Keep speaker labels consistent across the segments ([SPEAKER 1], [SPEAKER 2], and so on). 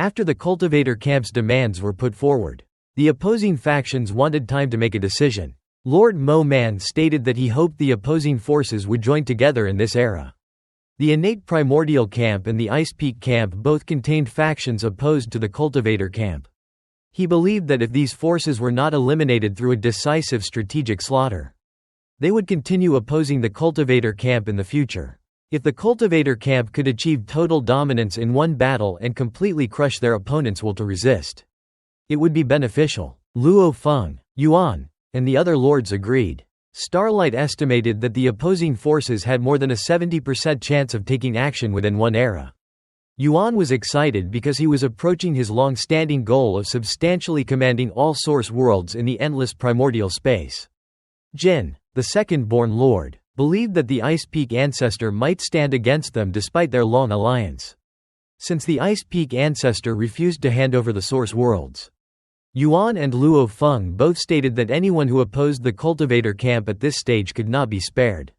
[SPEAKER 1] After the cultivator camp's demands were put forward, the opposing factions wanted time to make a decision. Lord Mo Man stated that he hoped the opposing forces would join together in this era. The innate primordial camp and the Ice Peak camp both contained factions opposed to the cultivator camp. He believed that if these forces were not eliminated through a decisive strategic slaughter, they would continue opposing the cultivator camp in the future. If the cultivator camp could achieve total dominance in one battle and completely crush their opponent's will to resist, it would be beneficial. Luo Feng, Yuan, and the other lords agreed. Starlight estimated that the opposing forces had more than a 70% chance of taking action within one era. Yuan was excited because he was approaching his long-standing goal of substantially commanding all source worlds in the endless primordial space. Jin, the second-born lord, believed that the Ice Peak ancestor might stand against them despite their long alliance. Since the Ice Peak ancestor refused to hand over the source worlds, Yuan and Luo Feng both stated that anyone who opposed the cultivator camp at this stage could not be spared.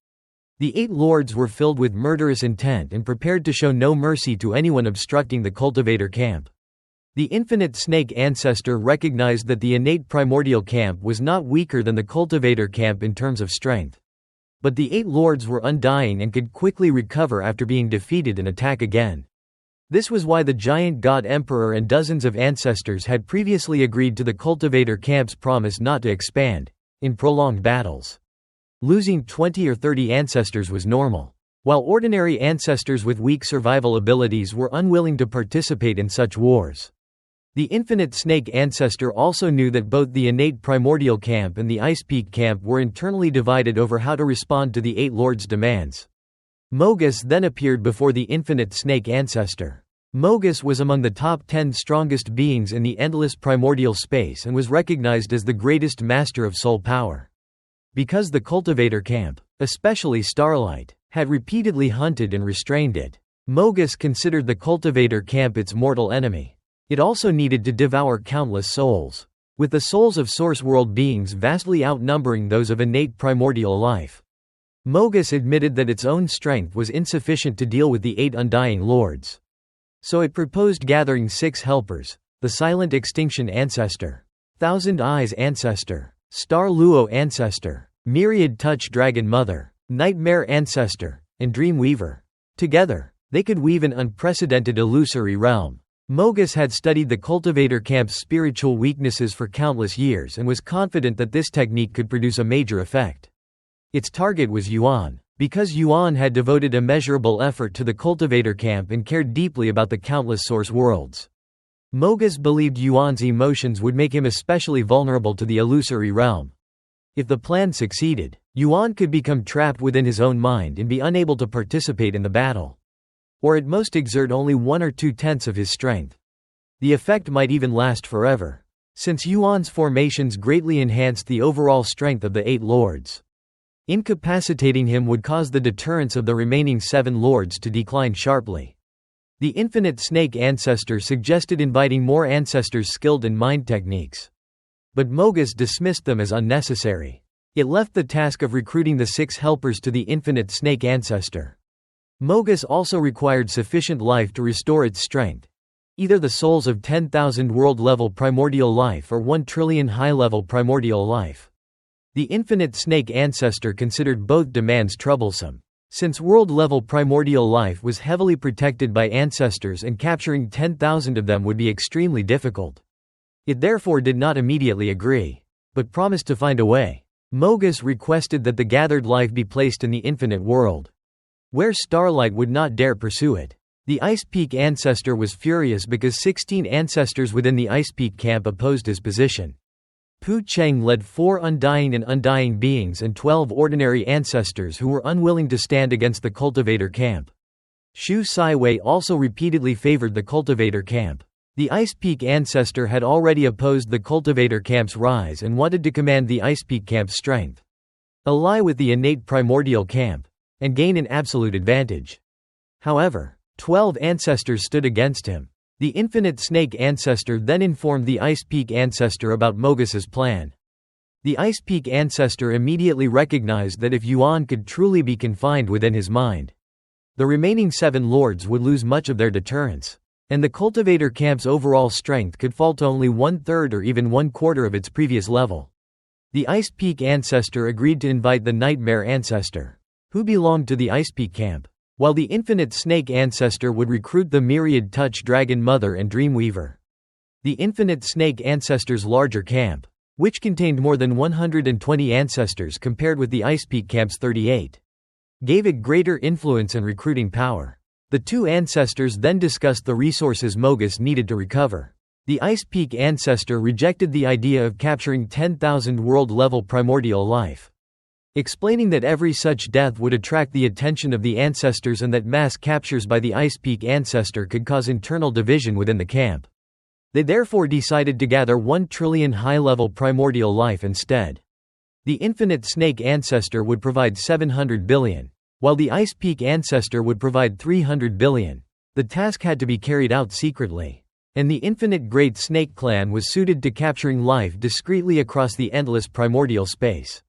[SPEAKER 1] The 8 lords were filled with murderous intent and prepared to show no mercy to anyone obstructing the cultivator camp. The infinite snake ancestor recognized that the innate primordial camp was not weaker than the cultivator camp in terms of strength. But the 8 lords were undying and could quickly recover after being defeated and attack again. This was why the giant god emperor and dozens of ancestors had previously agreed to the cultivator camp's promise not to expand in prolonged battles. Losing 20 or 30 ancestors was normal, while ordinary ancestors with weak survival abilities were unwilling to participate in such wars. The infinite snake ancestor also knew that both the innate primordial camp and the Ice Peak camp were internally divided over how to respond to the 8 lords' demands. Mogus then appeared before the infinite snake ancestor. Mogus was among the top 10 strongest beings in the endless primordial space and was recognized as the greatest master of soul power. Because the cultivator camp, especially Starlight, had repeatedly hunted and restrained it, Mogus considered the cultivator camp its mortal enemy. It also needed to devour countless souls, with the souls of source world beings vastly outnumbering those of innate primordial life. Mogus admitted that its own strength was insufficient to deal with the 8 undying lords. So it proposed gathering 6 helpers: the Silent Extinction Ancestor, Thousand Eyes Ancestor, Star Luo Ancestor, Myriad Touch Dragon Mother, Nightmare Ancestor, and Dream Weaver. Together, they could weave an unprecedented illusory realm. Mogus had studied the cultivator camp's spiritual weaknesses for countless years and was confident that this technique could produce a major effect. Its target was Yuan, because Yuan had devoted immeasurable effort to the cultivator camp and cared deeply about the countless source worlds. Mogus believed Yuan's emotions would make him especially vulnerable to the illusory realm. If the plan succeeded, Yuan could become trapped within his own mind and be unable to participate in the battle, or at most exert only 1 or 2/10 of his strength. The effect might even last forever, since Yuan's formations greatly enhanced the overall strength of the 8 lords. Incapacitating him would cause the deterrence of the remaining 7 lords to decline sharply. The infinite snake ancestor suggested inviting more ancestors skilled in mind techniques, but Mogus dismissed them as unnecessary. It left the task of recruiting the 6 helpers to the infinite snake ancestor. Mogus also required sufficient life to restore its strength, either the souls of 10,000 world-level primordial life or 1 trillion high-level primordial life. The infinite snake ancestor considered both demands troublesome, since world-level primordial life was heavily protected by ancestors and capturing 10,000 of them would be extremely difficult. It therefore did not immediately agree, but promised to find a way. Mogus requested that the gathered life be placed in the infinite world, where Starlight would not dare pursue it. The Ice Peak ancestor was furious because 16 ancestors within the Ice Peak camp opposed his position. Pu Cheng led 4 undying and undying beings and 12 ordinary ancestors who were unwilling to stand against the cultivator camp. Shu Saiwei also repeatedly favored the cultivator camp. The Ice Peak ancestor had already opposed the cultivator camp's rise and wanted to command the Ice Peak camp's strength, ally with the innate primordial camp, and gain an absolute advantage. However, 12 ancestors stood against him. The infinite snake ancestor then informed the Ice Peak ancestor about Mogus's plan. The Ice Peak ancestor immediately recognized that if Yuan could truly be confined within his mind, the remaining 7 lords would lose much of their deterrence, and the cultivator camp's overall strength could fall to only 1/3 or even 1/4 of its previous level. The Ice Peak ancestor agreed to invite the Nightmare ancestor, who belonged to the Ice Peak camp, while the Infinite Snake ancestor would recruit the Myriad Touch Dragon Mother and Dreamweaver. The Infinite Snake ancestor's larger camp, which contained more than 120 ancestors compared with the Ice Peak camp's 38, gave it greater influence and recruiting power. The two ancestors then discussed the resources Mogus needed to recover. The Ice Peak ancestor rejected the idea of capturing 10,000 world-level primordial life, explaining that every such death would attract the attention of the ancestors and that mass captures by the Ice Peak ancestor could cause internal division within the camp. They therefore decided to gather 1 trillion high-level primordial life instead. The Infinite Snake ancestor would provide 700 billion, while the Ice Peak ancestor would provide 300 billion. The task had to be carried out secretly, and the Infinite Great Snake clan was suited to capturing life discreetly across the endless primordial space.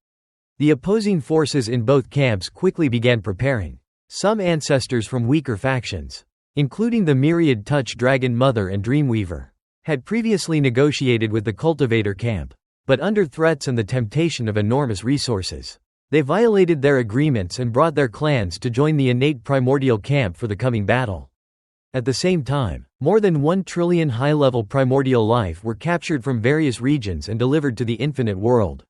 [SPEAKER 1] The opposing forces in both camps quickly began preparing. Some ancestors from weaker factions, including the Myriad Touch Dragon Mother and Dreamweaver, had previously negotiated with the cultivator camp, but under threats and the temptation of enormous resources, they violated their agreements and brought their clans to join the innate primordial camp for the coming battle. At the same time, more than 1 trillion high-level primordial life were captured from various regions and delivered to the infinite world,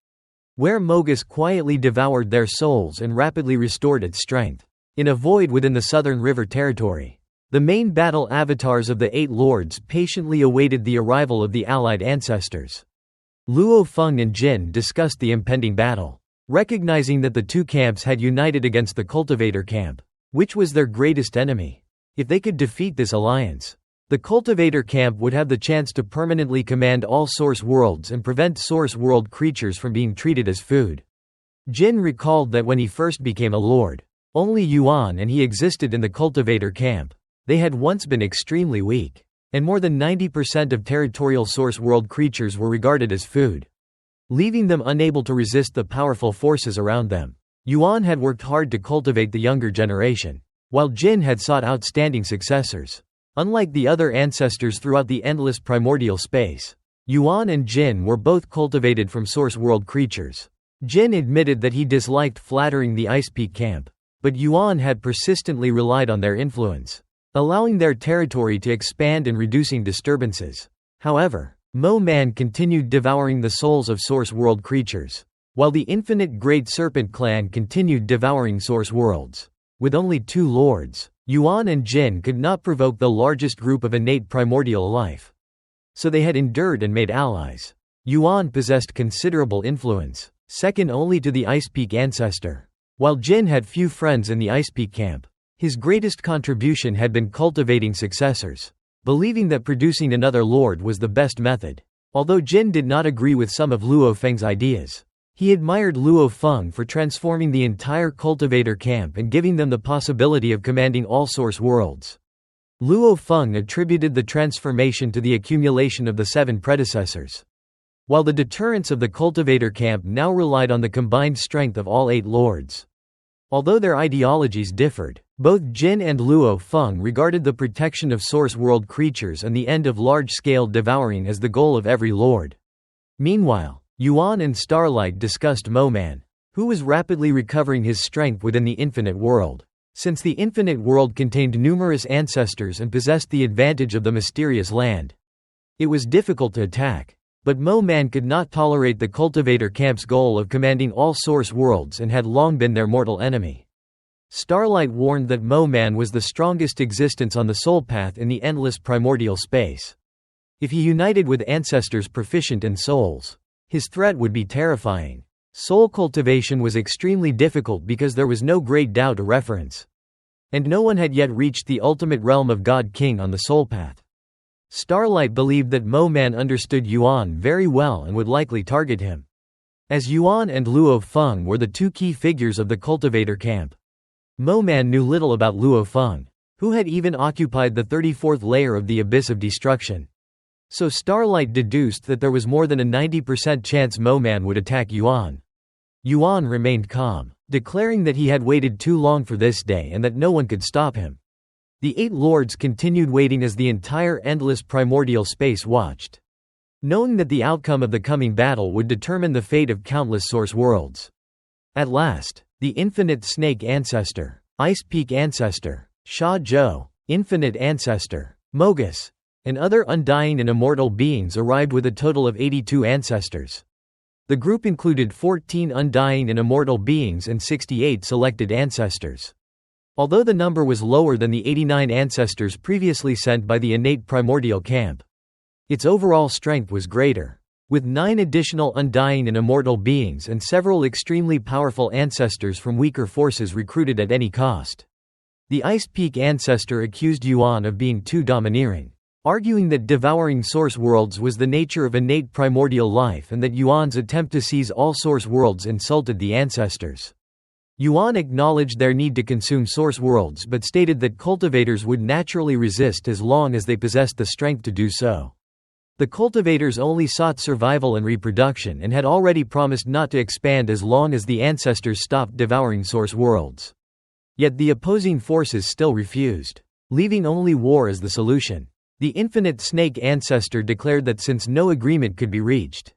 [SPEAKER 1] where Mogus quietly devoured their souls and rapidly restored its strength. In a void within the Southern River territory, the main battle avatars of the 8 lords patiently awaited the arrival of the allied ancestors. Luo Feng and Jin discussed the impending battle, recognizing that the two camps had united against the cultivator camp, which was their greatest enemy. If they could defeat this alliance, the cultivator camp would have the chance to permanently command all source worlds and prevent source world creatures from being treated as food. Jin recalled that when he first became a lord, only Yuan and he existed in the cultivator camp. They had once been extremely weak, and more than 90% of territorial source world creatures were regarded as food, leaving them unable to resist the powerful forces around them. Yuan had worked hard to cultivate the younger generation, while Jin had sought outstanding successors. Unlike the other ancestors throughout the endless primordial space, Yuan and Jin were both cultivated from source world creatures. Jin admitted that he disliked flattering the Ice Peak camp, but Yuan had persistently relied on their influence, allowing their territory to expand and reducing disturbances. However, Mo Man continued devouring the souls of source world creatures, while the Infinite Great Serpent clan continued devouring source worlds. With only 2 lords, Yuan and Jin could not provoke the largest group of innate primordial life, so they had endured and made allies. Yuan possessed considerable influence, second only to the Ice Peak ancestor, while Jin had few friends in the Ice Peak camp. His greatest contribution had been cultivating successors, believing that producing another lord was the best method. Although Jin did not agree with some of Luo Feng's ideas, he admired Luo Feng for transforming the entire cultivator camp and giving them the possibility of commanding all source worlds. Luo Feng attributed the transformation to the accumulation of the 7 predecessors, while the deterrence of the cultivator camp now relied on the combined strength of all 8 lords. Although their ideologies differed, both Jin and Luo Feng regarded the protection of source world creatures and the end of large-scale devouring as the goal of every lord. Meanwhile, Yuan and Starlight discussed Mo Man, who was rapidly recovering his strength within the infinite world. Since the infinite world contained numerous ancestors and possessed the advantage of the mysterious land, it was difficult to attack. But Mo Man could not tolerate the cultivator camp's goal of commanding all source worlds and had long been their mortal enemy. Starlight warned that Mo Man was the strongest existence on the soul path in the endless primordial space. If he united with ancestors proficient in souls, his threat would be terrifying. Soul cultivation was extremely difficult because there was no great Tao to reference, and no one had yet reached the ultimate realm of God King on the soul path. Starlight believed that Mo Man understood Yuan very well and would likely target him, as Yuan and Luo Feng were the 2 key figures of the cultivator camp. Mo Man knew little about Luo Feng, who had even occupied the 34th layer of the Abyss of Destruction. So Starlight deduced that there was more than a 90% chance Mo Man would attack Yuan. Yuan remained calm, declaring that he had waited too long for this day and that no one could stop him. The 8 lords continued waiting as the entire endless primordial space watched, knowing that the outcome of the coming battle would determine the fate of countless source worlds. At last, the Infinite Snake Ancestor, Ice Peak Ancestor, Sha Zhou, Infinite Ancestor, Mogus, and other undying and immortal beings arrived with a total of 82 ancestors. The group included 14 undying and immortal beings and 68 selected ancestors. Although the number was lower than the 89 ancestors previously sent by the innate primordial camp, its overall strength was greater. With 9 additional undying and immortal beings and several extremely powerful ancestors from weaker forces recruited at any cost, the Ice Peak Ancestor accused Yuan of being too domineering, arguing that devouring source worlds was the nature of innate primordial life and that Yuan's attempt to seize all source worlds insulted the ancestors. Yuan acknowledged their need to consume source worlds but stated that cultivators would naturally resist as long as they possessed the strength to do so. The cultivators only sought survival and reproduction and had already promised not to expand as long as the ancestors stopped devouring source worlds. Yet the opposing forces still refused, leaving only war as the solution. The Infinite Snake Ancestor declared that since no agreement could be reached,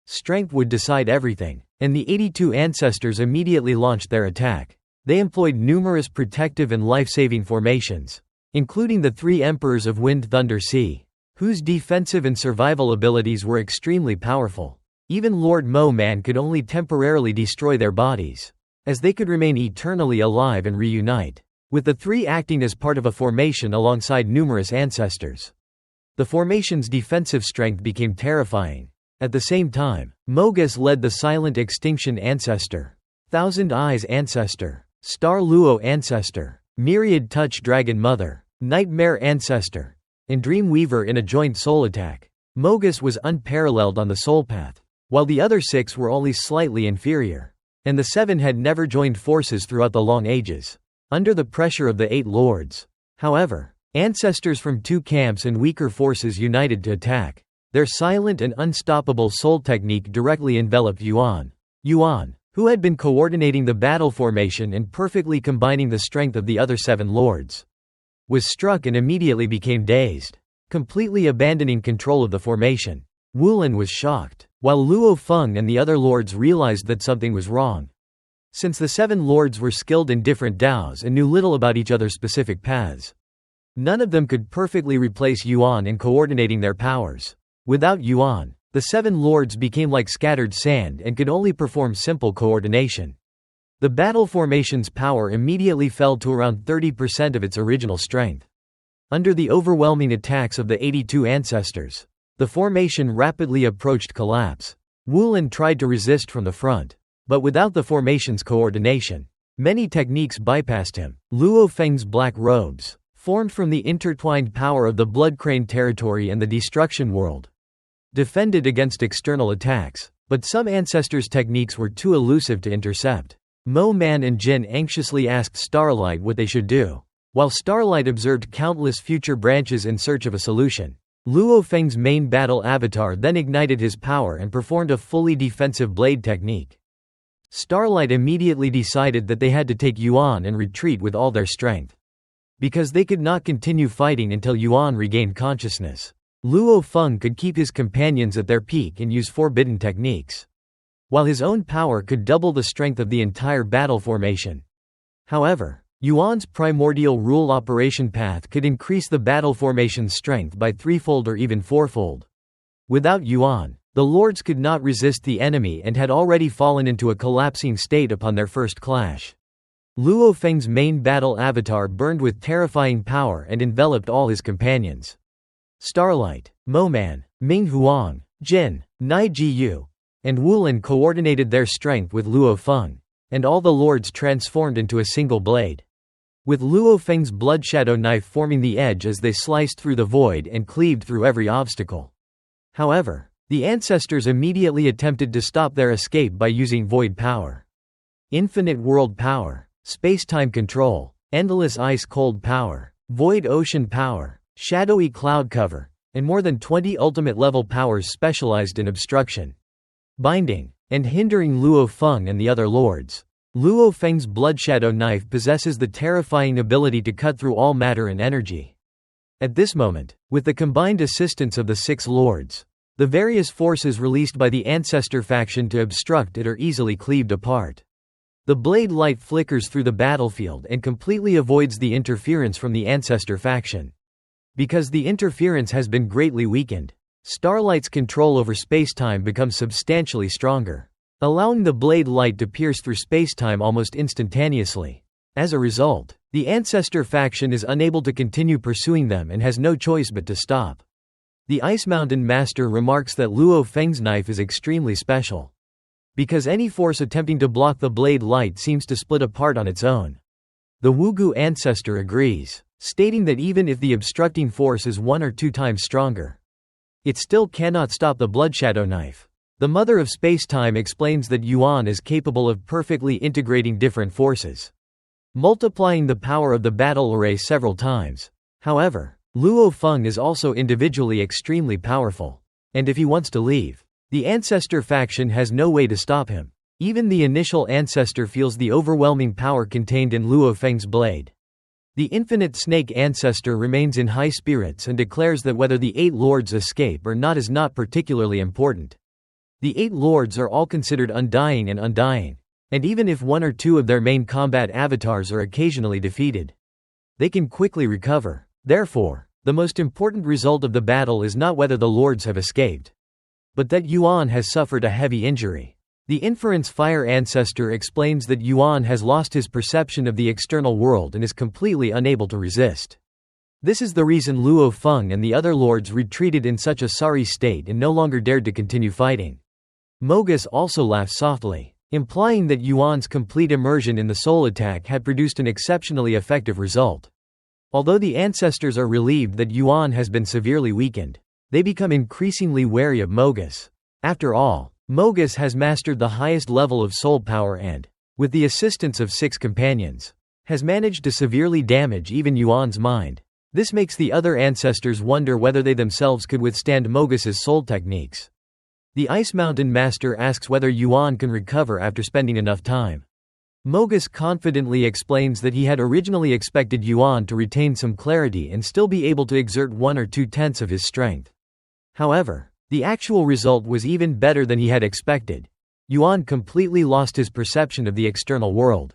[SPEAKER 1] strength would decide everything, and the 82 ancestors immediately launched their attack. They employed numerous protective and life-saving formations, including the 3 Emperors of Wind Thunder Sea, whose defensive and survival abilities were extremely powerful. Even Lord Mo Man could only temporarily destroy their bodies, as they could remain eternally alive and reunite, with the 3 acting as part of a formation alongside numerous ancestors. The formation's defensive strength became terrifying. At the same time, Mogus led the Silent Extinction Ancestor, Thousand Eyes Ancestor, Star Luo Ancestor, Myriad Touch Dragon Mother, Nightmare Ancestor, and Dream Weaver in a joint soul attack. Mogus was unparalleled on the soul path, while the other 6 were only slightly inferior, and the 7 had never joined forces throughout the long ages. Under the pressure of the 8 lords, however, ancestors from 2 camps and weaker forces united to attack. Their silent and unstoppable soul technique directly enveloped Yuan. Yuan, who had been coordinating the battle formation and perfectly combining the strength of the other 7 lords, was struck and immediately became dazed, completely abandoning control of the formation. Wulin was shocked, while Luo Feng and the other lords realized that something was wrong. Since the 7 lords were skilled in different daos and knew little about each other's specific paths, none of them could perfectly replace Yuan in coordinating their powers. Without Yuan, the 7 lords became like scattered sand and could only perform simple coordination. The battle formation's power immediately fell to around 30% of its original strength. Under the overwhelming attacks of the 82 ancestors, the formation rapidly approached collapse. Wulin tried to resist from the front, but without the formation's coordination, many techniques bypassed him. Luo Feng's black robes, formed from the intertwined power of the Blood Crane territory and the Destruction World, defended against external attacks, but some ancestors' techniques were too elusive to intercept. Mo Man and Jin anxiously asked Starlight what they should do. While Starlight observed countless future branches in search of a solution, Luo Feng's main battle avatar then ignited his power and performed a fully defensive blade technique. Starlight immediately decided that they had to take Yuan and retreat with all their strength, because they could not continue fighting until Yuan regained consciousness. Luo Feng could keep his companions at their peak and use forbidden techniques, while his own power could double the strength of the entire battle formation. However, Yuan's primordial rule operation path could increase the battle formation's strength by 3-fold or even 4-fold. Without Yuan, the lords could not resist the enemy and had already fallen into a collapsing state upon their first clash. Luo Feng's main battle avatar burned with terrifying power and enveloped all his companions. Starlight, Mo Man, Ming Huang, Jin, Nai Jiyu, and Wulin coordinated their strength with Luo Feng, and all the lords transformed into a single blade, with Luo Feng's blood shadow knife forming the edge as they sliced through the void and cleaved through every obstacle. However, the ancestors immediately attempted to stop their escape by using void power, infinite world power, space-time control, endless ice-cold power, void ocean power, shadowy cloud cover, and more than 20 ultimate-level powers specialized in obstruction, binding, and hindering Luo Feng and the other lords. Luo Feng's Bloodshadow knife possesses the terrifying ability to cut through all matter and energy. At this moment, with the combined assistance of the six lords, the various forces released by the Ancestor faction to obstruct it are easily cleaved apart. The blade light flickers through the battlefield and completely avoids the interference from the Ancestor faction. Because the interference has been greatly weakened, Starlight's control over spacetime becomes substantially stronger, allowing the blade light to pierce through spacetime almost instantaneously. As a result, the Ancestor faction is unable to continue pursuing them and has no choice but to stop. The Ice Mountain Master remarks that Luo Feng's knife is extremely special, because any force attempting to block the blade light seems to split apart on its own. The Wugu Ancestor agrees, stating that even if the obstructing force is 1 or 2 times stronger, it still cannot stop the Bloodshadow knife. The Mother of Spacetime explains that Yuan is capable of perfectly integrating different forces, multiplying the power of the battle array several times. However, Luo Feng is also individually extremely powerful, and if he wants to leave, the Ancestor faction has no way to stop him. Even the initial Ancestor feels the overwhelming power contained in Luo Feng's blade. The Infinite Snake Ancestor remains in high spirits and declares that whether the 8 lords escape or not is not particularly important. The 8 lords are all considered undying, and even if 1 or 2 of their main combat avatars are occasionally defeated, they can quickly recover. Therefore, the most important result of the battle is not whether the lords have escaped, but that Yuan has suffered a heavy injury. The Inference Fire Ancestor explains that Yuan has lost his perception of the external world and is completely unable to resist. This is the reason Luo Feng and the other lords retreated in such a sorry state and no longer dared to continue fighting. Mogus also laughs softly, implying that Yuan's complete immersion in the soul attack had produced an exceptionally effective result. Although the Ancestors are relieved that Yuan has been severely weakened, they become increasingly wary of Mogus. After all, Mogus has mastered the highest level of soul power and, with the assistance of 6 companions, has managed to severely damage even Yuan's mind. This makes the other Ancestors wonder whether they themselves could withstand Mogus's soul techniques. The Ice Mountain Master asks whether Yuan can recover after spending enough time. Mogus confidently explains that he had originally expected Yuan to retain some clarity and still be able to exert 1 or 2 tenths of his strength. However, the actual result was even better than he had expected. Yuan completely lost his perception of the external world.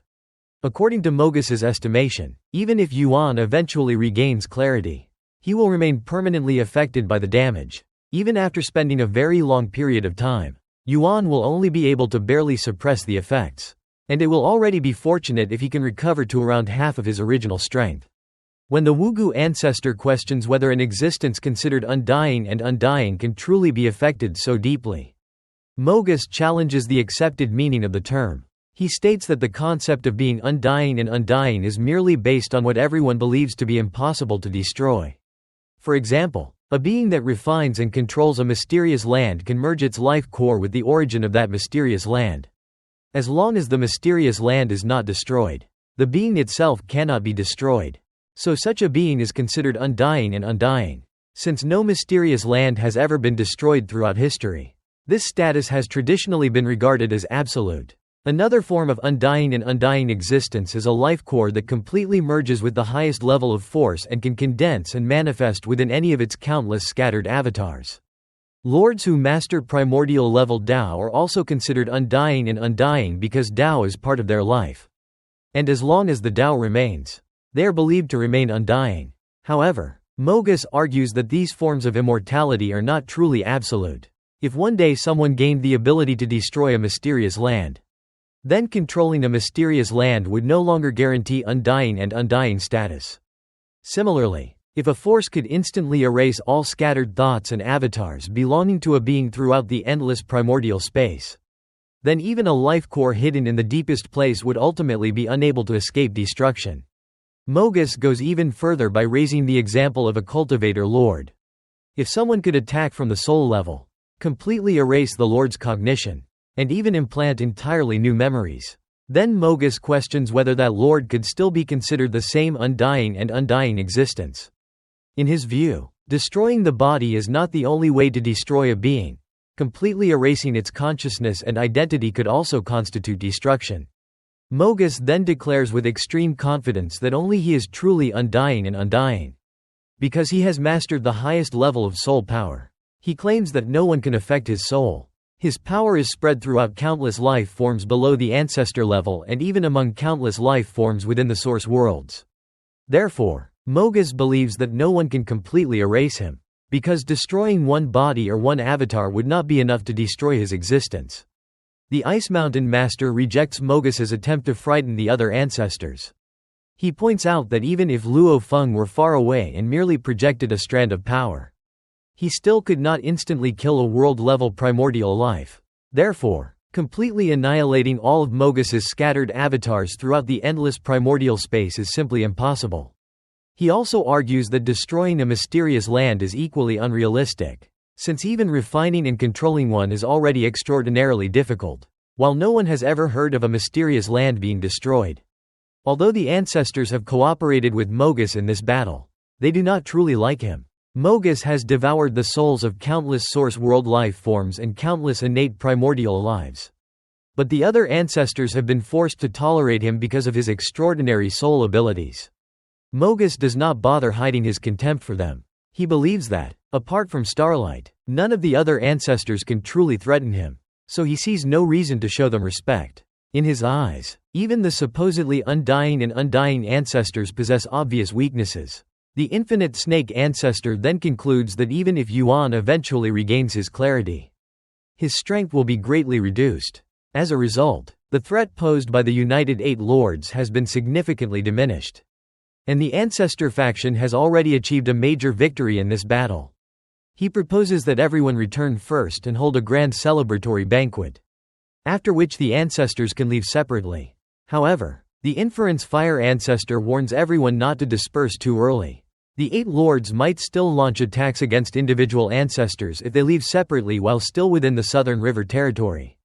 [SPEAKER 1] According to Mogus's estimation, even if Yuan eventually regains clarity, he will remain permanently affected by the damage. Even after spending a very long period of time, Yuan will only be able to barely suppress the effects. And it will already be fortunate if he can recover to around half of his original strength. When the Wugu Ancestor questions whether an existence considered undying can truly be affected so deeply, Mogus challenges the accepted meaning of the term. He states that the concept of being undying is merely based on what everyone believes to be impossible to destroy. For example, a being that refines and controls a mysterious land can merge its life core with the origin of that mysterious land. As long as the mysterious land is not destroyed, the being itself cannot be destroyed. So such a being is considered undying, since no mysterious land has ever been destroyed throughout history. This status has traditionally been regarded as absolute. Another form of undying existence is a life core that completely merges with the highest level of force and can condense and manifest within any of its countless scattered avatars. Lords who master primordial level Tao are also considered undying because Tao is part of their life. And as long as the Tao remains, they are believed to remain undying. However, Mogus argues that these forms of immortality are not truly absolute. If one day someone gained the ability to destroy a mysterious land, then controlling a mysterious land would no longer guarantee undying status. Similarly, if a force could instantly erase all scattered thoughts and avatars belonging to a being throughout the endless primordial space, then even a life core hidden in the deepest place would ultimately be unable to escape destruction. Mogus goes even further by raising the example of a cultivator lord. If someone could attack from the soul level, completely erase the lord's cognition, and even implant entirely new memories, then Mogus questions whether that lord could still be considered the same undying existence. In his view, destroying the body is not the only way to destroy a being. Completely erasing its consciousness and identity could also constitute destruction. Mogus then declares with extreme confidence that only he is truly undying and undying. Because he has mastered the highest level of soul power. He claims that no one can affect his soul. His power is spread throughout countless life forms below the ancestor level and even among countless life forms within the source worlds. Therefore, Mogus believes that no one can completely erase him. Because destroying one body or one avatar would not be enough to destroy his existence. The Ice Mountain Master rejects Mogus's attempt to frighten the other ancestors. He points out that even if Feng were far away and merely projected a strand of power, he still could not instantly kill a world-level primordial life. Therefore, completely annihilating all of Mogus's scattered avatars throughout the endless primordial space is simply impossible. He also argues that destroying a mysterious land is equally unrealistic, since even refining and controlling one is already extraordinarily difficult, while no one has ever heard of a mysterious land being destroyed. Although the ancestors have cooperated with Mogus in this battle, they do not truly like him. Mogus has devoured the souls of countless source world life forms and countless innate primordial lives. But the other ancestors have been forced to tolerate him because of his extraordinary soul abilities. Mogus does not bother hiding his contempt for them. He believes that, apart from Starlight, none of the other ancestors can truly threaten him, so he sees no reason to show them respect. In his eyes, even the supposedly undying and undying ancestors possess obvious weaknesses. The infinite snake ancestor then concludes that even if Yuan eventually regains his clarity, his strength will be greatly reduced. As a result, the threat posed by the United Eight Lords has been significantly diminished. And the Ancestor faction has already achieved a major victory in this battle. He proposes that everyone return first and hold a grand celebratory banquet, after which the ancestors can leave separately. However, the Inference Fire Ancestor warns everyone not to disperse too early. The Eight Lords might still launch attacks against individual ancestors if they leave separately while still within the Southern River territory.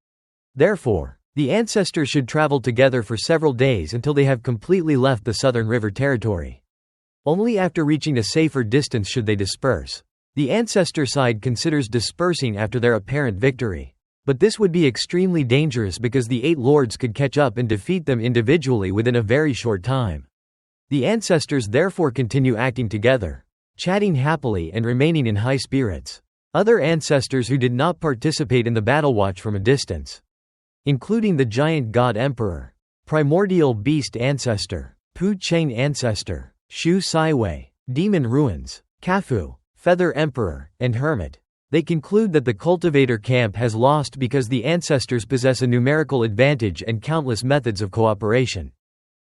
[SPEAKER 1] Therefore, the ancestors should travel together for several days until they have completely left the Southern River territory. Only after reaching a safer distance should they disperse. The ancestor side considers dispersing after their apparent victory. But this would be extremely dangerous because the Eight Lords could catch up and defeat them individually within a very short time. The ancestors therefore continue acting together, chatting happily and remaining in high spirits. Other ancestors who did not participate in the battle watch from a distance, including the Giant God Emperor, Primordial Beast Ancestor, Pu Cheng Ancestor, Shu Saiwei, Demon Ruins, Kafu, Feather Emperor, and Hermit. They conclude that the cultivator camp has lost because the ancestors possess a numerical advantage and countless methods of cooperation.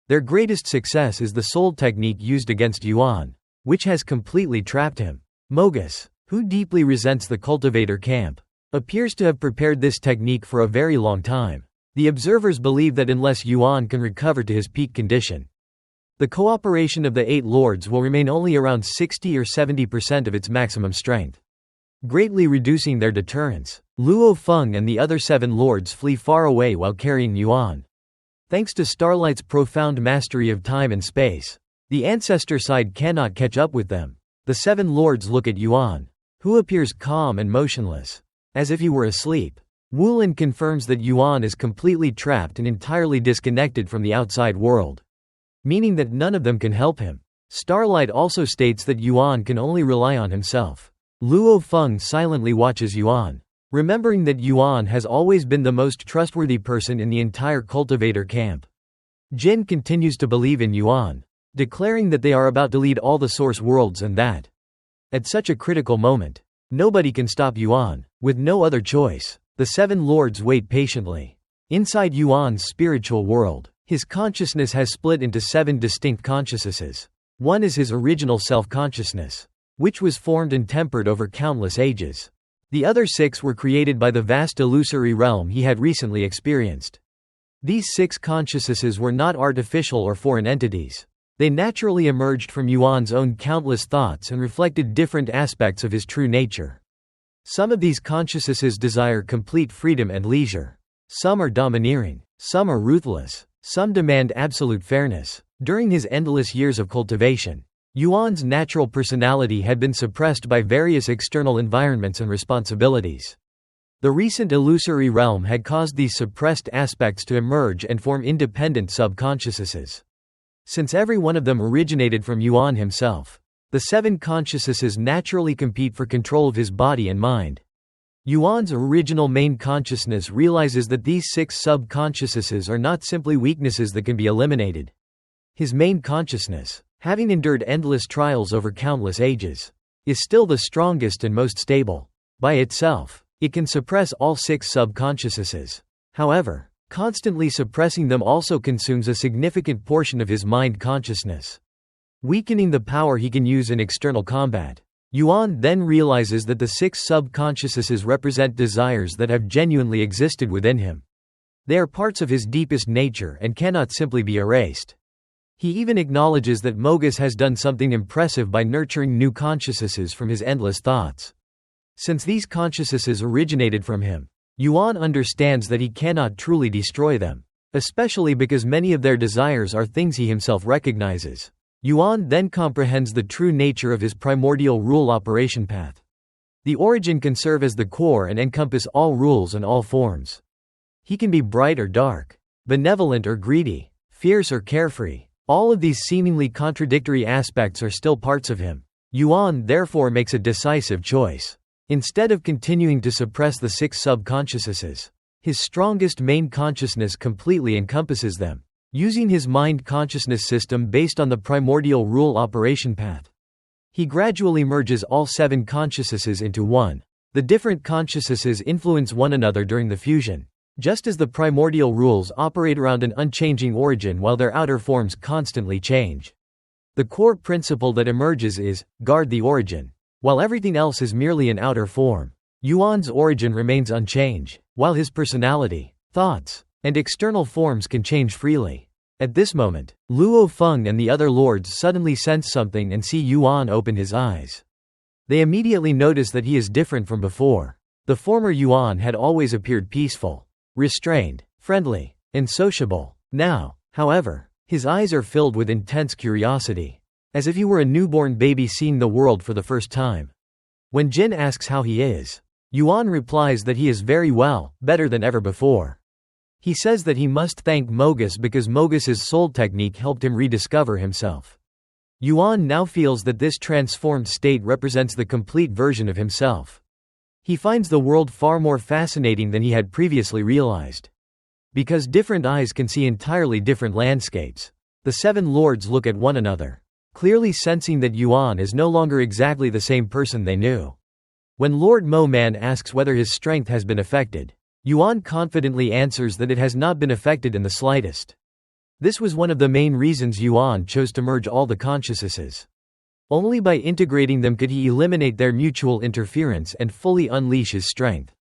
[SPEAKER 1] Their greatest success is the soul technique used against Yuan, which has completely trapped him. Mogus, who deeply resents the cultivator camp, appears to have prepared this technique for a very long time. The observers believe that unless Yuan can recover to his peak condition, the cooperation of the Eight Lords will remain only around 60 or 70% of its maximum strength, greatly reducing their deterrence. Feng and the other 7 lords flee far away while carrying Yuan. Thanks to Starlight's profound mastery of time and space, the ancestor side cannot catch up with them. The 7 lords look at Yuan, who appears calm and motionless, as if he were asleep. Wulin confirms that Yuan is completely trapped and entirely disconnected from the outside world, meaning that none of them can help him. Starlight also states that Yuan can only rely on himself. Feng silently watches Yuan, remembering that Yuan has always been the most trustworthy person in the entire cultivator camp. Jin continues to believe in Yuan, declaring that they are about to lead all the source worlds and that, at such a critical moment, nobody can stop Yuan. With no other choice, the 7 lords wait patiently. Inside Yuan's spiritual world, his consciousness has split into 7 distinct consciousnesses. One is his original self-consciousness, which was formed and tempered over countless ages. The other 6 were created by the vast illusory realm he had recently experienced. These 6 consciousnesses were not artificial or foreign entities. They naturally emerged from Yuan's own countless thoughts and reflected different aspects of his true nature. Some of these consciousnesses desire complete freedom and leisure. Some are domineering. Some are ruthless. Some demand absolute fairness. During his endless years of cultivation, Yuan's natural personality had been suppressed by various external environments and responsibilities. The recent illusory realm had caused these suppressed aspects to emerge and form independent subconsciousnesses. Since every one of them originated from Yuan himself, the 7 consciousnesses naturally compete for control of his body and mind. Yuan's original main consciousness realizes that these 6 subconsciousnesses are not simply weaknesses that can be eliminated. His main consciousness, having endured endless trials over countless ages, is still the strongest and most stable. By itself, it can suppress all 6 subconsciousnesses. However, constantly suppressing them also consumes a significant portion of his mind consciousness, weakening the power he can use in external combat. Yuan then realizes that the 6 subconsciousnesses represent desires that have genuinely existed within him. They are parts of his deepest nature and cannot simply be erased. He even acknowledges that Mogus has done something impressive by nurturing new consciousnesses from his endless thoughts. Since these consciousnesses originated from him, Yuan understands that he cannot truly destroy them, especially because many of their desires are things he himself recognizes. Yuan then comprehends the true nature of his primordial rule operation path. The origin can serve as the core and encompass all rules and all forms. He can be bright or dark, benevolent or greedy, fierce or carefree. All of these seemingly contradictory aspects are still parts of him. Yuan therefore makes a decisive choice. Instead of continuing to suppress the 6 subconsciousnesses, his strongest main consciousness completely encompasses them, using his mind consciousness system based on the primordial rule operation path. He gradually merges all 7 consciousnesses into one. The different consciousnesses influence one another during the fusion, just as the primordial rules operate around an unchanging origin while their outer forms constantly change. The core principle that emerges is, guard the origin. While everything else is merely an outer form, Yuan's origin remains unchanged, while his personality, thoughts, and external forms can change freely. At this moment, Luo Feng and the other lords suddenly sense something and see Yuan open his eyes. They immediately notice that he is different from before. The former Yuan had always appeared peaceful, restrained, friendly, and sociable. Now, however, his eyes are filled with intense curiosity, as if he were a newborn baby seeing the world for the first time. When Jin asks how he is, Yuan replies that he is very well, better than ever before. He says that he must thank Mogus because Mogus's soul technique helped him rediscover himself. Yuan now feels that this transformed state represents the complete version of himself. He finds the world far more fascinating than he had previously realized. Because different eyes can see entirely different landscapes, the 7 lords look at one another, clearly sensing that Yuan is no longer exactly the same person they knew. When Lord Mo Man asks whether his strength has been affected, Yuan confidently answers that it has not been affected in the slightest. This was one of the main reasons Yuan chose to merge all the consciousnesses. Only by integrating them could he eliminate their mutual interference and fully unleash his strength.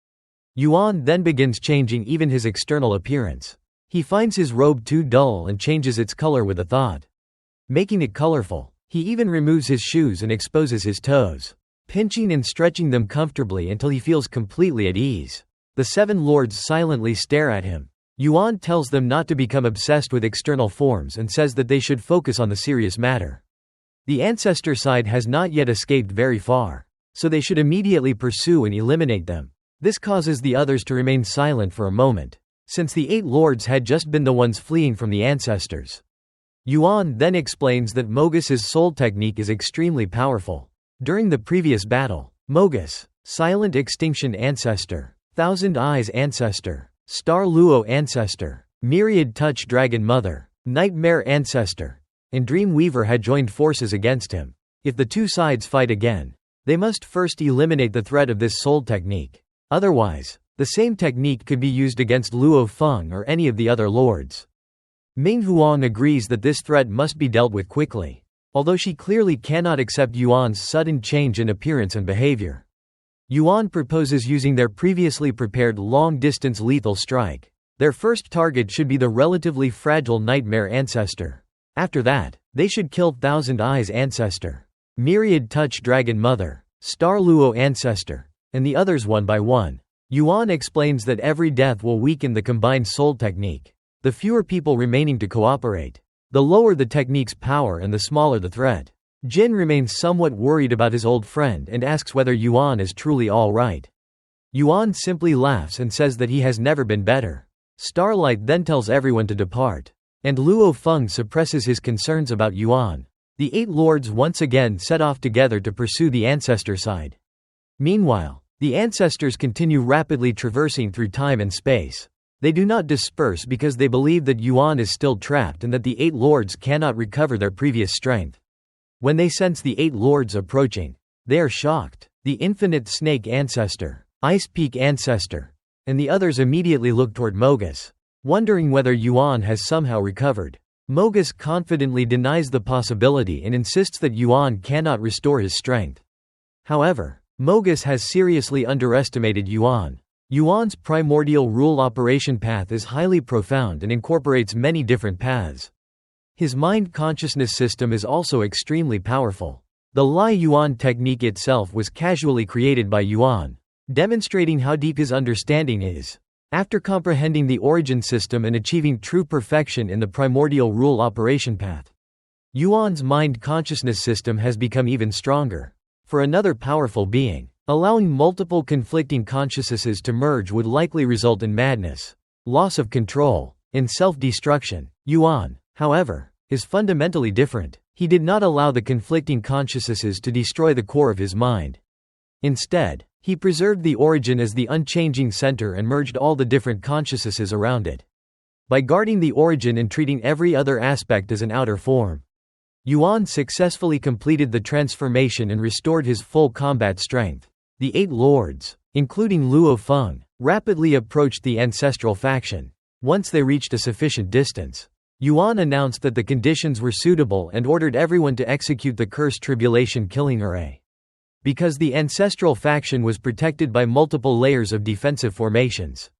[SPEAKER 1] Yuan then begins changing even his external appearance. He finds his robe too dull and changes its color with a thought, making it colorful. He even removes his shoes and exposes his toes, pinching and stretching them comfortably until he feels completely at ease. The 7 lords silently stare at him. Yuan tells them not to become obsessed with external forms and says that they should focus on the serious matter. The ancestor side has not yet escaped very far, so they should immediately pursue and eliminate them. This causes the others to remain silent for a moment, since the 8 lords had just been the ones fleeing from the ancestors. Yuan then explains that Mogus's soul technique is extremely powerful. During the previous battle, Mogus, Silent Extinction Ancestor, Thousand Eyes Ancestor, Star Luo Ancestor, Myriad Touch Dragon Mother, Nightmare Ancestor, and Dream Weaver had joined forces against him. If the 2 sides fight again, they must first eliminate the threat of this soul technique. Otherwise, the same technique could be used against Luo Feng or any of the other lords. Ming Huang agrees that this threat must be dealt with quickly, although she clearly cannot accept Yuan's sudden change in appearance and behavior. Yuan proposes using their previously prepared long-distance lethal strike. Their first target should be the relatively fragile Nightmare Ancestor. After that, they should kill Thousand Eyes Ancestor, Myriad Touch Dragon Mother, Star Luo Ancestor, and the others one by one. Yuan explains that every death will weaken the combined soul technique. The fewer people remaining to cooperate, the lower the technique's power and the smaller the threat. Jin remains somewhat worried about his old friend and asks whether Yuan is truly all right. Yuan simply laughs and says that he has never been better. Starlight then tells everyone to depart. And Luo Feng suppresses his concerns about Yuan. The 8 lords once again set off together to pursue the ancestor side. Meanwhile, the ancestors continue rapidly traversing through time and space. They do not disperse because they believe that Yuan is still trapped and that the 8 lords cannot recover their previous strength. When they sense the 8 lords approaching, they are shocked. The Infinite Snake Ancestor, Ice Peak Ancestor, and the others immediately look toward Mogus, wondering whether Yuan has somehow recovered. Mogus confidently denies the possibility and insists that Yuan cannot restore his strength. However, Mogus has seriously underestimated Yuan. Yuan's primordial rule operation path is highly profound and incorporates many different paths. His mind consciousness system is also extremely powerful. The Lai Yuan technique itself was casually created by Yuan, demonstrating how deep his understanding is. After comprehending the origin system and achieving true perfection in the primordial rule operation path, Yuan's mind consciousness system has become even stronger. For another powerful being, allowing multiple conflicting consciousnesses to merge would likely result in madness, loss of control, and self-destruction. Yuan, however, is fundamentally different. He did not allow the conflicting consciousnesses to destroy the core of his mind. Instead, he preserved the origin as the unchanging center and merged all the different consciousnesses around it. By guarding the origin and treating every other aspect as an outer form, Yuan successfully completed the transformation and restored his full combat strength. The 8 lords, including Luo Feng, rapidly approached the ancestral faction. Once they reached a sufficient distance, Yuan announced that the conditions were suitable and ordered everyone to execute the cursed tribulation killing array. Because the ancestral faction was protected by multiple layers of defensive formations,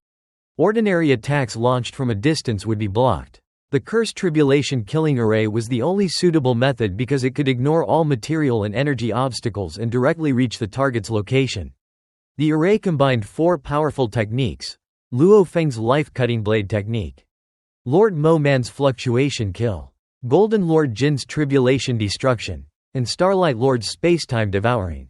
[SPEAKER 1] ordinary attacks launched from a distance would be blocked. The cursed tribulation killing array was the only suitable method because it could ignore all material and energy obstacles and directly reach the target's location. The array combined 4 powerful techniques: Luo Feng's life-cutting blade technique, Lord Mo Man's fluctuation kill, Golden Lord Jin's tribulation destruction, and Starlight Lord's space-time devouring.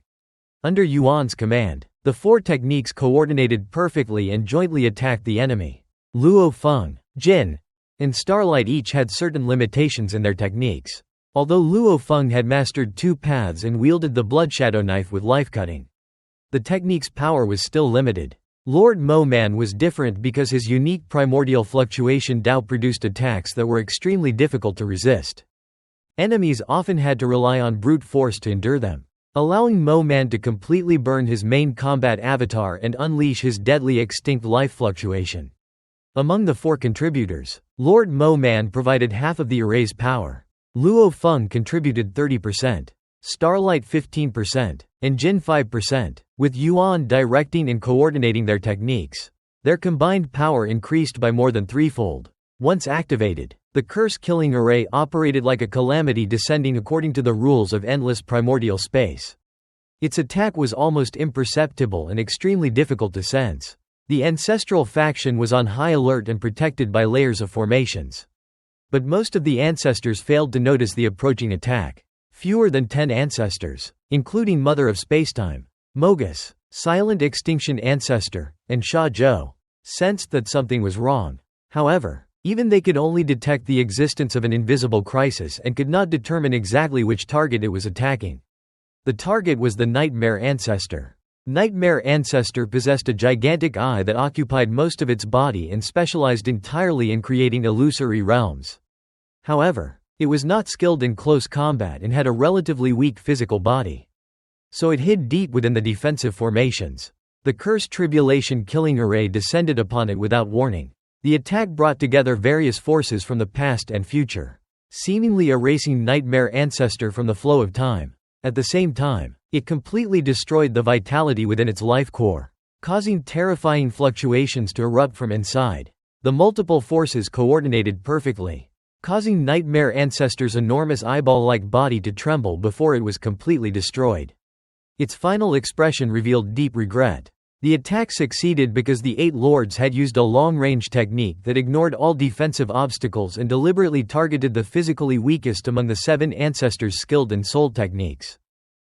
[SPEAKER 1] Under Yuan's command, the 4 techniques coordinated perfectly and jointly attacked the enemy. Luo Feng, Jin, and Starlight each had certain limitations in their techniques. Although Luo Feng had mastered 2 paths and wielded the blood shadow knife with life-cutting, the technique's power was still limited. Lord Mo Man was different because his unique primordial fluctuation Dao produced attacks that were extremely difficult to resist. Enemies often had to rely on brute force to endure them, allowing Mo Man to completely burn his main combat avatar and unleash his deadly extinct life fluctuation. Among the 4 contributors, Lord Mo Man provided half of the array's power. Luo Feng contributed 30%, Starlight 15%, and Jin 5%. With Yuan directing and coordinating their techniques, their combined power increased by more than 3-fold. Once activated, the curse-killing array operated like a calamity descending according to the rules of endless primordial space. Its attack was almost imperceptible and extremely difficult to sense. The ancestral faction was on high alert and protected by layers of formations. But most of the ancestors failed to notice the approaching attack. Fewer than 10 ancestors, including Mother of Spacetime, Mogus, Silent Extinction Ancestor, and Sha Zhou, sensed that something was wrong. However, even they could only detect the existence of an invisible crisis and could not determine exactly which target it was attacking. The target was the Nightmare Ancestor. Nightmare Ancestor possessed a gigantic eye that occupied most of its body and specialized entirely in creating illusory realms. However, it was not skilled in close combat and had a relatively weak physical body. So it hid deep within the defensive formations. The cursed tribulation killing array descended upon it without warning. The attack brought together various forces from the past and future, seemingly erasing Nightmare Ancestor from the flow of time. At the same time, it completely destroyed the vitality within its life core, causing terrifying fluctuations to erupt from inside. The multiple forces coordinated perfectly, causing Nightmare Ancestor's enormous eyeball-like body to tremble before it was completely destroyed. Its final expression revealed deep regret. The attack succeeded because the 8 lords had used a long-range technique that ignored all defensive obstacles and deliberately targeted the physically weakest among the 7 ancestors skilled in soul techniques.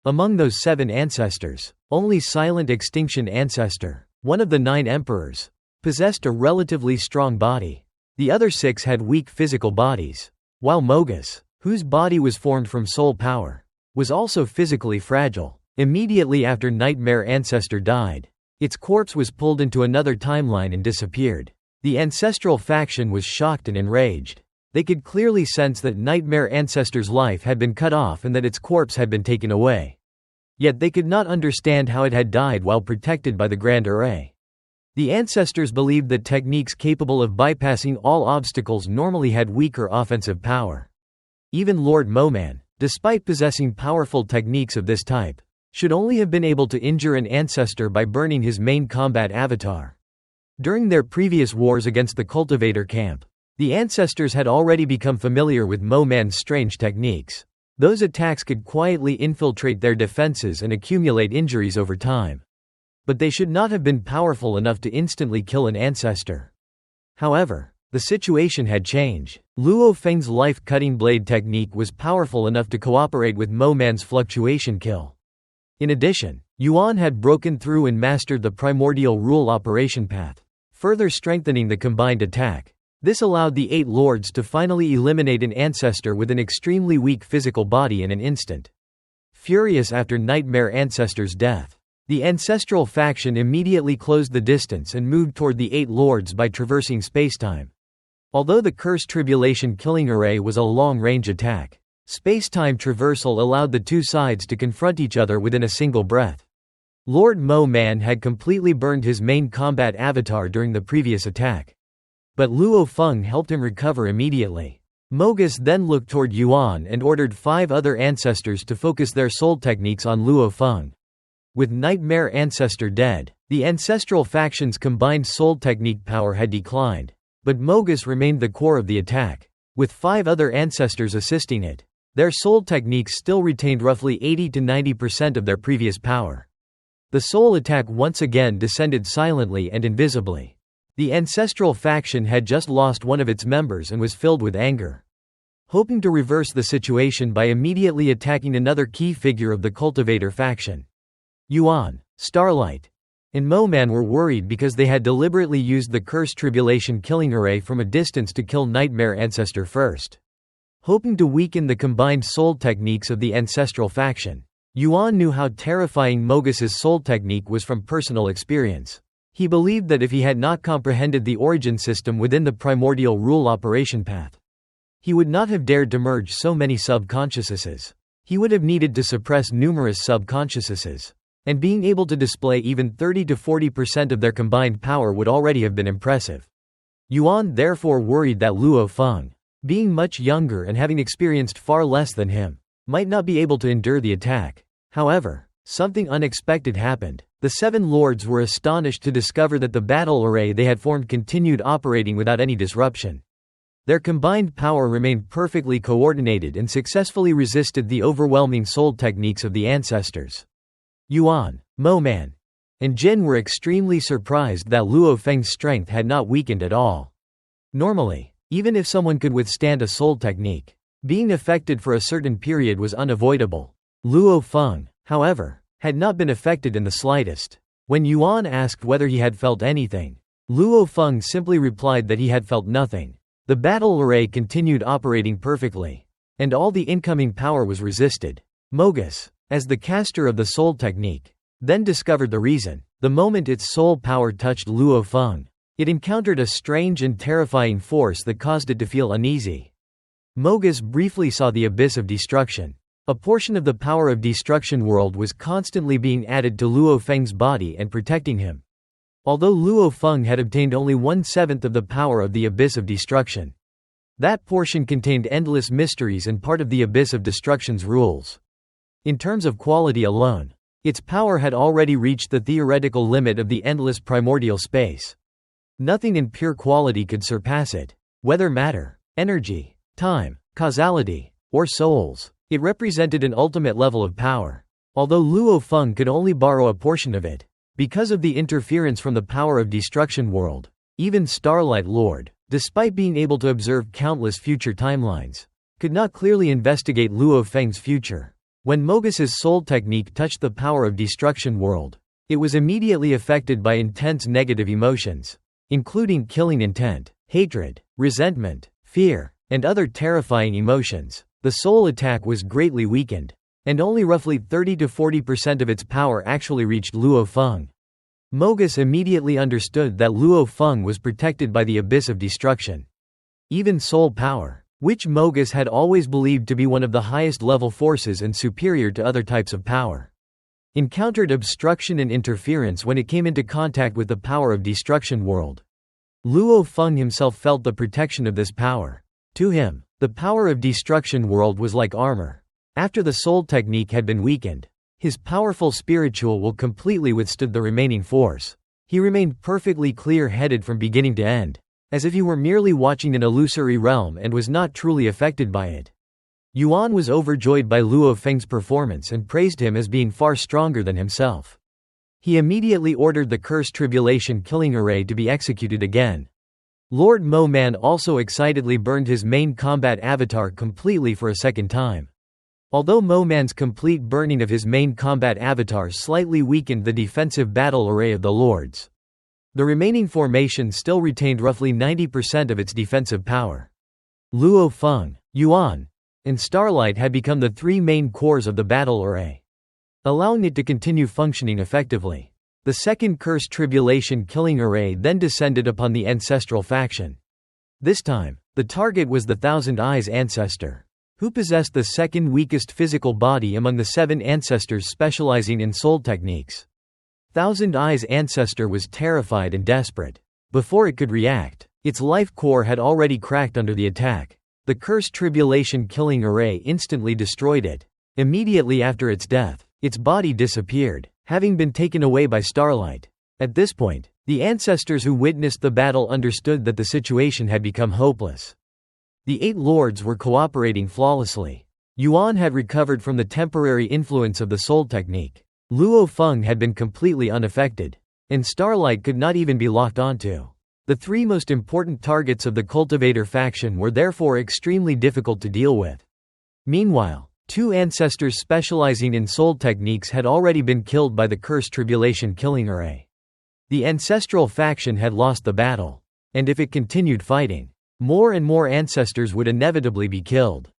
[SPEAKER 1] Among those 7 ancestors, only Silent Extinction Ancestor, one of the 9 emperors, possessed a relatively strong body. The other 6 had weak physical bodies, while Mogus, whose body was formed from soul power, was also physically fragile. Immediately after Nightmare Ancestor died, its corpse was pulled into another timeline and disappeared. The ancestral faction was shocked and enraged. They could clearly sense that Nightmare Ancestor's life had been cut off and that its corpse had been taken away. Yet they could not understand how it had died while protected by the Grand Array. The ancestors believed that techniques capable of bypassing all obstacles normally had weaker offensive power. Even Lord Moman, despite possessing powerful techniques of this type, should only have been able to injure an ancestor by burning his main combat avatar. During their previous wars against the cultivator camp, the ancestors had already become familiar with Moman's strange techniques. Those attacks could quietly infiltrate their defenses and accumulate injuries over time. But they should not have been powerful enough to instantly kill an ancestor. However, the situation had changed. Luo Feng's life-cutting blade technique was powerful enough to cooperate with Moman's fluctuation kill. In addition, Yuan had broken through and mastered the primordial rule operation path, further strengthening the combined attack. This allowed the 8 lords to finally eliminate an ancestor with an extremely weak physical body in an instant. Furious after Nightmare Ancestor's death, the ancestral faction immediately closed the distance and moved toward the 8 lords by traversing spacetime. Although the Cursed Tribulation Killing Array was a long-range attack, spacetime traversal allowed the 2 sides to confront each other within a single breath. Lord Mo Man had completely burned his main combat avatar during the previous attack, but Luo Feng helped him recover immediately. Mogus then looked toward Yuan and ordered 5 other ancestors to focus their soul techniques on Luo Feng. With Nightmare Ancestor dead, the ancestral faction's combined soul technique power had declined, but Mogus remained the core of the attack, with 5 other ancestors assisting it. Their soul techniques still retained roughly 80 to 90% of their previous power. The soul attack once again descended silently and invisibly. The ancestral faction had just lost one of its members and was filled with anger. Hoping to reverse the situation by immediately attacking another key figure of the cultivator faction, Yuan, Starlight, and Moman were worried because they had deliberately used the Cursed Tribulation Killing Array from a distance to kill Nightmare Ancestor first. Hoping to weaken the combined soul techniques of the ancestral faction, Yuan knew how terrifying Mogus's soul technique was from personal experience. He believed that if he had not comprehended the origin system within the primordial rule operation path, he would not have dared to merge so many subconsciousnesses. He would have needed to suppress numerous subconsciousnesses, and being able to display even 30 to 40% of their combined power would already have been impressive. Yuan therefore worried that Luo Feng, being much younger and having experienced far less than him, might not be able to endure the attack. However, something unexpected happened. The 7 lords were astonished to discover that the battle array they had formed continued operating without any disruption. Their combined power remained perfectly coordinated and successfully resisted the overwhelming soul techniques of the ancestors. Yuan, Moman, and Jin were extremely surprised that Luo Feng's strength had not weakened at all. Normally, even if someone could withstand a soul technique, being affected for a certain period was unavoidable. Luo Feng, however, had not been affected in the slightest. When Yuan asked whether he had felt anything, Luo Feng simply replied that he had felt nothing. The battle array continued operating perfectly, and all the incoming power was resisted. Mogus, as the caster of the soul technique, then discovered the reason. The moment its soul power touched Luo Feng, it encountered a strange and terrifying force that caused it to feel uneasy. Mogus briefly saw the abyss of destruction. A portion of the power of destruction world was constantly being added to Luo Feng's body and protecting him. Although Luo Feng had obtained only 1/7 of the power of the abyss of destruction, that portion contained endless mysteries and part of the abyss of destruction's rules. In terms of quality alone, its power had already reached the theoretical limit of the endless primordial space. Nothing in pure quality could surpass it. Whether matter, energy, time, causality, or souls, it represented an ultimate level of power. Although Luo Feng could only borrow a portion of it, because of the interference from the power of destruction world, even Starlight Lord, despite being able to observe countless future timelines, could not clearly investigate Luo Feng's future. When Mogus's soul technique touched the power of destruction world, It was immediately affected by intense negative emotions, including killing intent, hatred, resentment, fear, and other terrifying emotions. The soul attack was greatly weakened, and only roughly 30–40% of its power actually reached Luo Feng. Mogus immediately understood that Luo Feng was protected by the abyss of destruction. Even soul power, which Mogus had always believed to be one of the highest level forces and superior to other types of power, encountered obstruction and interference when it came into contact with the power of destruction world. Luo Feng himself felt the protection of this power. To him, the power of destruction world was like armor. After the soul technique had been weakened, his powerful spiritual will completely withstood the remaining force. He remained perfectly clear-headed from beginning to end, as if he were merely watching an illusory realm and was not truly affected by it. Yuan was overjoyed by Luo Feng's performance and praised him as being far stronger than himself. He immediately ordered the cursed tribulation killing array to be executed again. Lord Mo Man also excitedly burned his main combat avatar completely for a second time. Although Mo Man's complete burning of his main combat avatar slightly weakened the defensive battle array of the Lords, the remaining formation still retained roughly 90% of its defensive power. Luo Feng, Yuan, and Starlight had become the three main cores of the battle array, allowing it to continue functioning effectively. The second cursed tribulation killing array then descended upon the ancestral faction. This time, the target was the Thousand Eyes ancestor, who possessed the second weakest physical body among the 7 ancestors specializing in soul techniques. Thousand Eyes ancestor was terrified and desperate. Before it could react, its life core had already cracked under the attack. The cursed tribulation killing array instantly destroyed it. Immediately after its death, its body disappeared, having been taken away by Starlight. At this point, the ancestors who witnessed the battle understood that the situation had become hopeless. The 8 lords were cooperating flawlessly. Yuan had recovered from the temporary influence of the soul technique. Luo Feng had been completely unaffected, and Starlight could not even be locked onto. The 3 most important targets of the cultivator faction were therefore extremely difficult to deal with. Meanwhile, 2 ancestors specializing in soul techniques had already been killed by the cursed tribulation killing array. The ancestral faction had lost the battle, and if it continued fighting, more and more ancestors would inevitably be killed.